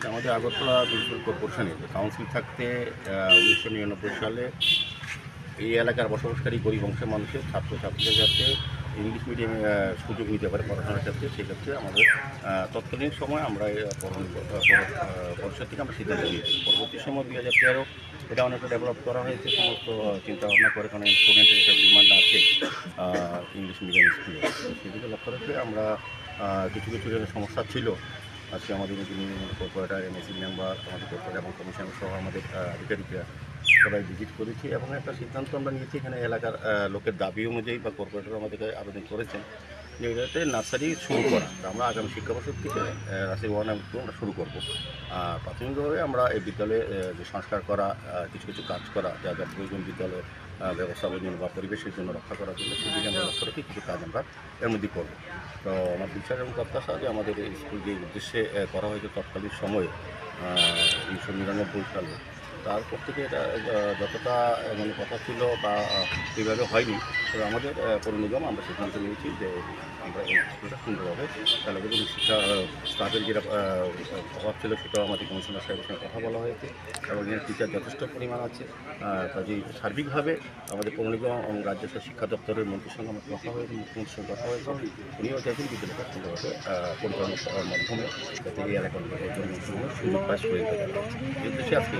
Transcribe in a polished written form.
আমাদের Agartala municipal কর্পোরেশনে council থাকতে 1999 সালে এই এলাকার বসবাসকারী গরিব অংশের মানুষের ছাত্রছাত্রীরা যাতে ইংলিশ মিডিয়ামে সুযোগ নিতে পারে পড়াশোনার ক্ষেত্রে, সেক্ষেত্রে আমাদের তৎকালীন সময় আমরা পরিষদ থেকে আমরা সিদ্ধান্ত নিয়েছি। পরবর্তী সময় 2013 এটা অনেকটা ডেভেলপ করা হয়েছে, সমস্ত চিন্তাভাবনা করে, কারণ স্টুডেন্টের একটা ডিমান্ড আছে ইংলিশ মিডিয়াম স্কুলে। সেদিকে লক্ষ্য রেখে আমরা কিছু কিছু যে সমস্যা ছিল, আজকে আমাদের যিনি কর্পোরেটর, এমএসি মেম্বার, আমাদের কর্পোরেটর এবং কমিশনার সহ আমাদের আধিকারিকরা সবাই ভিজিট করেছি এবং একটা সিদ্ধান্ত আমরা নিয়েছি। এখানে এলাকার লোকের দাবি অনুযায়ী বা কর্পোরেটর আমাদেরকে আবেদন করেছেন যে এটাতে নার্সারি শুরু করা। তো আমরা আগামী শিক্ষাবর্ষ থেকে নার্সারি 1 এবং 2 আমরা শুরু করবো। প্রাথমিকভাবে আমরা এই বিদ্যালয়ে যে সংস্কার করা, কিছু কিছু কাজ করা, যা যা প্রয়োজন বিদ্যালয়ের ব্যবস্থাপনার জন্য বা পরিবেশের জন্য রক্ষা করার জন্য, সেদিকে আমরা লক্ষ্য রেখে কিছু কাজ আমরা এর মধ্যে করবো। তো আমার বিশ্বাস এবং প্রত্যাশা যে আমাদের এই স্কুল যে উদ্দেশ্যে করা হয়েছে তৎকালীন সময়ে 1999 সালে, তারপর থেকে এটা যতটা মানে কথা ছিল বা এইভাবে হয়নি। তবে আমাদের পৌর নিগম আমরা সিদ্ধান্ত নিয়েছি যে আমরা এই স্কুলটা সুন্দরভাবে চালু করব। শিক্ষা স্টাফের যেটা অভাব ছিল সেটাও আমাদের কমিশনার সাহেবের সঙ্গে কথা বলা হয়েছে এবং এর টিচার যথেষ্ট পরিমাণ আছে। কাজেই সার্বিকভাবে আমাদের পৌর নিগম এবং রাজ্য শিক্ষা দপ্তরের মন্ত্রীর সঙ্গে আমার কথা হয়েছে, মুখ্যমন্ত্রীর সঙ্গে কথা হয়েছে। উনিও চাইছেন বিদ্যালয়টা সুন্দরভাবে পরিচালনা করার মাধ্যমে যাতে এই এলাকার সুযোগ পায় স্টুডেন্টদের। এই উদ্দেশ্যে আজকে